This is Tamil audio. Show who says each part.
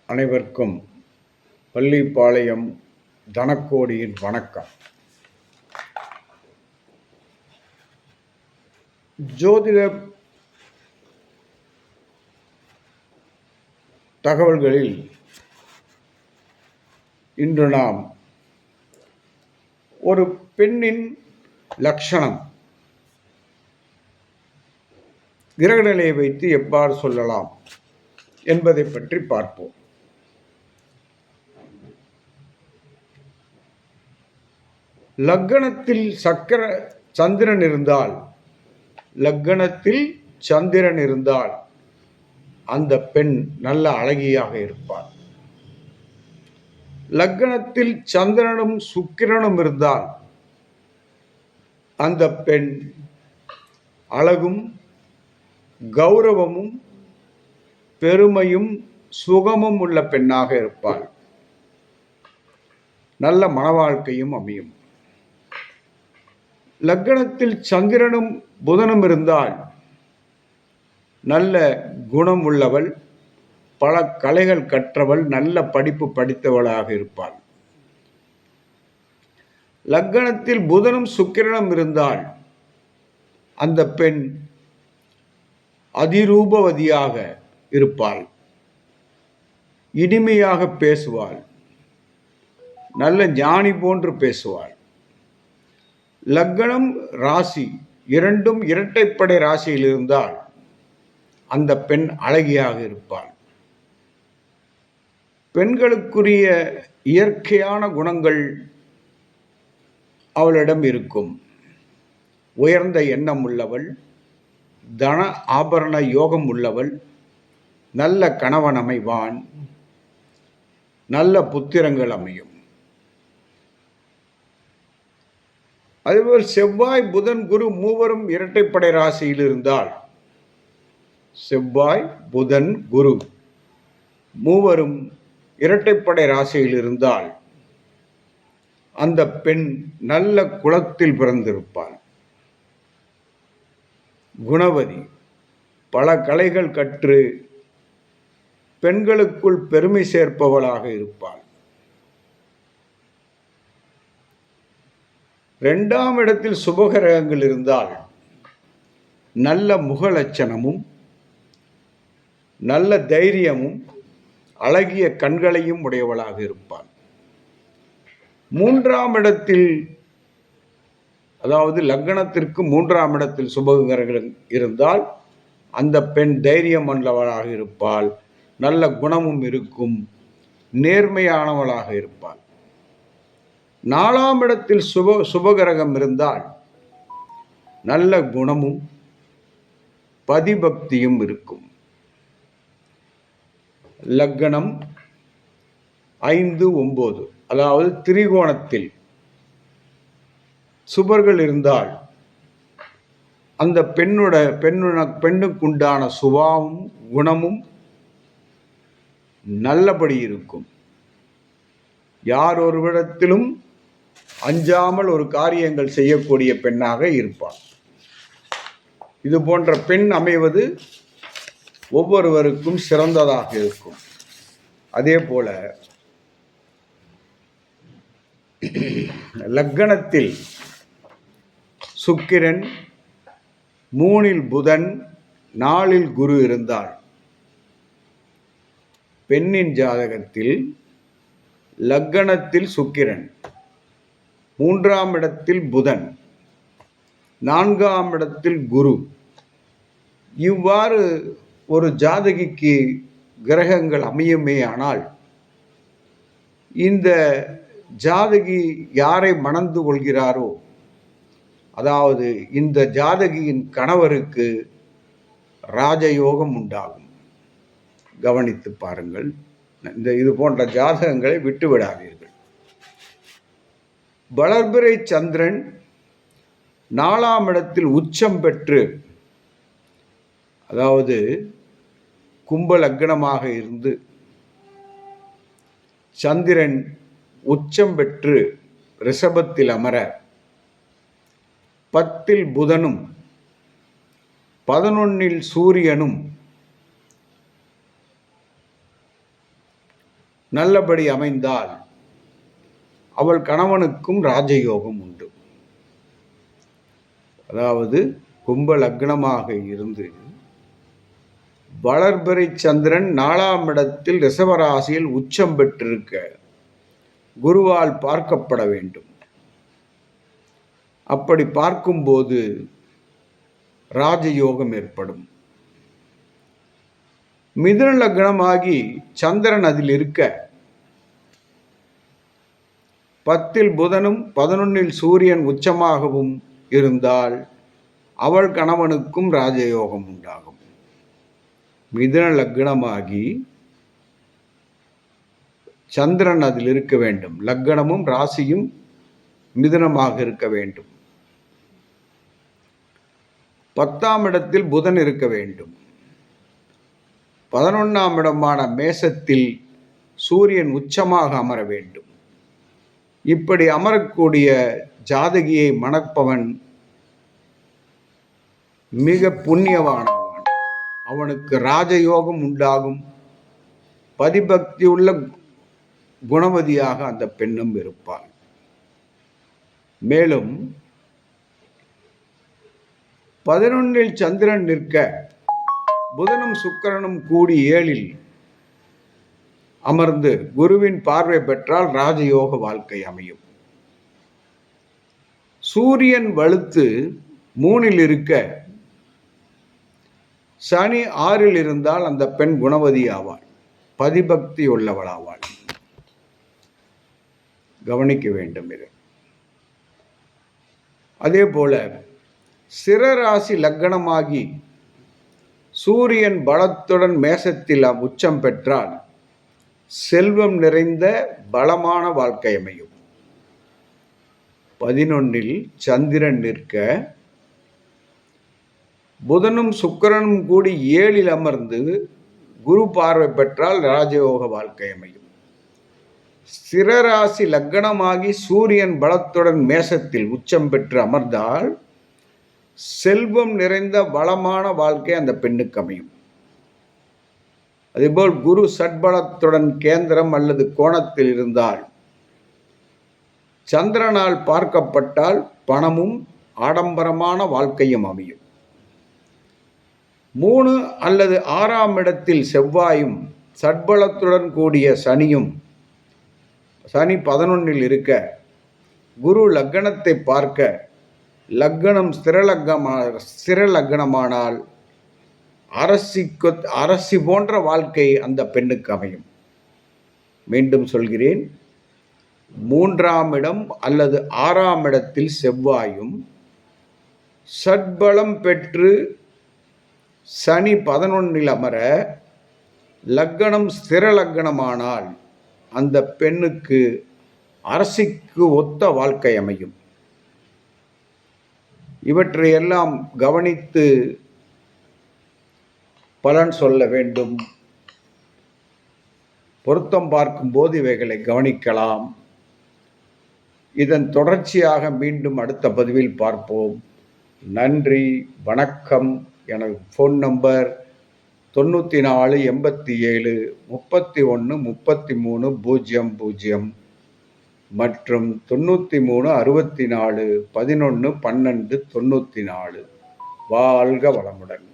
Speaker 1: அனைவருக்கும் பள்ளிப்பாளையம் தனக்கோடியின் வணக்கம். ஜோதிட தகவல்களில் இன்று நாம் ஒரு பெண்ணின் லட்சணம் கிரகநிலையை வைத்து எவ்வாறு சொல்லலாம் என்பதை பற்றி பார்ப்போம். லக்னத்தில் சந்திரன் இருந்தால் அந்த பெண் நல்ல அழகியாக இருப்பார். லக்னத்தில் சந்திரனும் சுக்கிரனும் இருந்தால் அந்த பெண் அழகும் கௌரவமும் பெருமையும் சுகமும் உள்ள பெண்ணாக இருப்பாள். நல்ல மனவாழ்க்கையும் அமையும். லக்னத்தில் சந்திரனும் புதனும் இருந்தால் நல்ல குணம் உள்ளவள், பல கலைகள் கற்றவள், நல்ல படிப்பு படித்தவளாக இருப்பாள். லக்னத்தில் புதனும் சுக்கிரனும் இருந்தால் அந்த பெண் அதிரூபவதியாக இருப்பாள், இனிமையாக பேசுவாள், நல்ல ஞானி போன்று பேசுவாள். லக்னம் ராசி இரண்டும் இரட்டைப்படை ராசியில் இருந்தால் அந்த பெண் அழகியாக இருப்பாள். பெண்களுக்குரிய இயற்கையான குணங்கள் அவளிடம் இருக்கும். உயர்ந்த எண்ணம் உள்ளவள், தன ஆபரண யோகம் உள்ளவள், நல்ல கணவன் அமைவான், நல்ல புத்திரங்கள் அமையும். அதுபோல் செவ்வாய் புதன் குரு மூவரும் இரட்டைப்படை ராசியில் இருந்தால், செவ்வாய் புதன் குரு மூவரும் இரட்டைப்படை ராசியில் இருந்தால் அந்த பெண் நல்ல குலத்தில் பிறந்திருப்பாள். குணவதி, பல கலைகள் கற்று பெண்களுக்குள் பெருமை சேர்ப்பவளாக இருப்பாள். 2ஆம் இடத்தில் சுபகிரகங்கள் இருந்தால் நல்ல முக லட்சணமும், நல்ல தைரியமும், அழகிய கண்களையும் உடையவளாக இருப்பாள். 3ஆம் இடத்தில், அதாவது லக்னத்திற்கு 3ஆம் இடத்தில் சுபகிரகங்கள் இருந்தால் அந்த பெண் தைரியம் உள்ளவளாக இருப்பாள், நல்ல குணமும் இருக்கும், நேர்மையானவளாக இருப்பாள். 4ஆம் இடத்தில் சுபகிரகம் இருந்தால் நல்ல குணமும் பதிபக்தியும் இருக்கும். லக்னம் 5, 9, அதாவது திரிகோணத்தில் சுபர்கள் இருந்தால் அந்த பெண்ணுக்குண்டான சுபாவமும் குணமும் நல்லபடி இருக்கும். யார் ஒருவிடத்திலும் அஞ்சாமல் ஒரு காரியங்கள் செய்யக்கூடிய பெண்ணாக இருப்பாள். இது போன்ற பெண் அமைவது ஒவ்வொருவருக்கும் சிறந்ததாக இருக்கும். அதே போல லக்னத்தில் சுக்கிரன், 3இல் புதன், 4இல் குரு இருந்தால் பெண்ணின் ஜாதகத்தில் லக்னத்தில் சுக்கிரன், 3ஆம் இடத்தில் புதன், 4ஆம் இடத்தில் குரு, இவ்வாறு ஒரு ஜாதகிக்கு கிரகங்கள் அமையுமே ஆனால் இந்த ஜாதகி யாரை மணந்து கொள்கிறாரோ, அதாவது இந்த ஜாதகியின் கணவருக்கு ராஜயோகம் உண்டாகும். கவனித்து பாருங்கள். இது போன்ற ஜாதகங்களை விட்டுவிடாதீர்கள். வளர்பிறை சந்திரன் 4ஆம் இடத்தில் உச்சம் பெற்று, அதாவது கும்ப லக்னமாக இருந்து சந்திரன் உச்சம் பெற்று ரிஷபத்தில் அமர, 10இல் புதனும் 11இல் சூரியனும் நல்லபடி அமைந்தால் அவள் கணவனுக்கும் ராஜயோகம் உண்டு. அதாவது கும்ப லக்னமாக இருந்து வளர்பிறை சந்திரன் 4ஆம் இடத்தில் ரிஷபராசியில் உச்சம் பெற்றிருக்க குருவால் பார்க்கப்பட வேண்டும். அப்படி பார்க்கும்போது ராஜயோகம் ஏற்படும். மிதுன லக்னமாகி சந்திரன் அதில் இருக்க 10ல் புதனும் 11ல் சூரியன் உச்சமாகவும் இருந்தால் அவள் கணவனுக்கும் ராஜயோகம் உண்டாகும். மிதுன லக்னமாகி சந்திரன் அதில் இருக்க வேண்டும். லக்னமும் ராசியும் மிதுனமாக இருக்க வேண்டும். 10ஆம் இடத்தில் புதன் இருக்க வேண்டும். 11ஆம் இடமான மேசத்தில் சூரியன் உச்சமாக அமர வேண்டும். இப்படி அமரக்கூடிய ஜாதகியை மணப்பவன் மிக புண்ணியவானவன். அவனுக்கு ராஜயோகம் உண்டாகும். பதிபக்தி உள்ள குணவதியாக அந்த பெண்ணும் இருப்பாள். மேலும் 11ல் சந்திரன் நிற்க புதனும் சுக்கிரனும் கூடி 7ல் அமர்ந்து குருவின் பார்வை பெற்றால் ராஜயோக வாழ்க்கை அமையும். சூரியன் வலுத்து 3ல் இருக்க சனி 6ல் இருந்தால் அந்த பெண் குணவதி ஆவாள், பதிபக்தி உள்ளவளாவாள். கவனிக்க வேண்டும் இது. அதே போல சிரராசி லக்னமாகி சூரியன் பலத்துடன் மேசத்தில் உச்சம் பெற்றால் செல்வம் நிறைந்த பலமான வாழ்க்கை அமையும். 11ல் சந்திரன் நிற்க புதனும் சுக்கிரனும் கூடி 7ல் அமர்ந்து குரு பார்வை பெற்றால் ராஜயோக வாழ்க்கை அமையும். சிரராசி லக்னமாகி சூரியன் பலத்துடன் மேசத்தில் உச்சம் பெற்று அமர்ந்தால் செல்வம் நிறைந்த வளமான வாழ்க்கை அந்த பெண்ணுக்கு அமையும். அதேபோல் குரு சட்பலத்துடன் கேந்திரம் அல்லது கோணத்தில் இருந்தால் சந்திரனால் பார்க்கப்பட்டால் பணமும் ஆடம்பரமான வாழ்க்கையும் அமையும். 3 அல்லது 6ஆம் இடத்தில் செவ்வாயும் சட்பலத்துடன் கூடிய சனியும், சனி 11ல் இருக்க குரு லக்னத்தை பார்க்க லக்னம் ஸ்திர லக்னமானால் அரசி போன்ற வாழ்க்கை அந்த பெண்ணுக்கு அமையும். மீண்டும் சொல்கிறேன், 3ஆம் இடம் அல்லது 6ஆம் இடத்தில் செவ்வாயும் சட்பலம் பெற்று சனி 11ல் அமர லக்னம் ஸ்திர லக்னமானால் அந்த பெண்ணுக்கு அரசிக்கு ஒத்த வாழ்க்கை அமையும். இவற்றையெல்லாம் கவனித்து பலன் சொல்ல வேண்டும். பொருத்தம் பார்க்கும்போது இவைகளை கவனிக்கலாம். இதன் தொடர்ச்சியாக மீண்டும் அடுத்த பதிவில் பார்ப்போம். நன்றி, வணக்கம். எனது ஃபோன் நம்பர் 94 87 31 33 00 மற்றும் 93 64 11 12 94. வாழ்க வளமுடன்.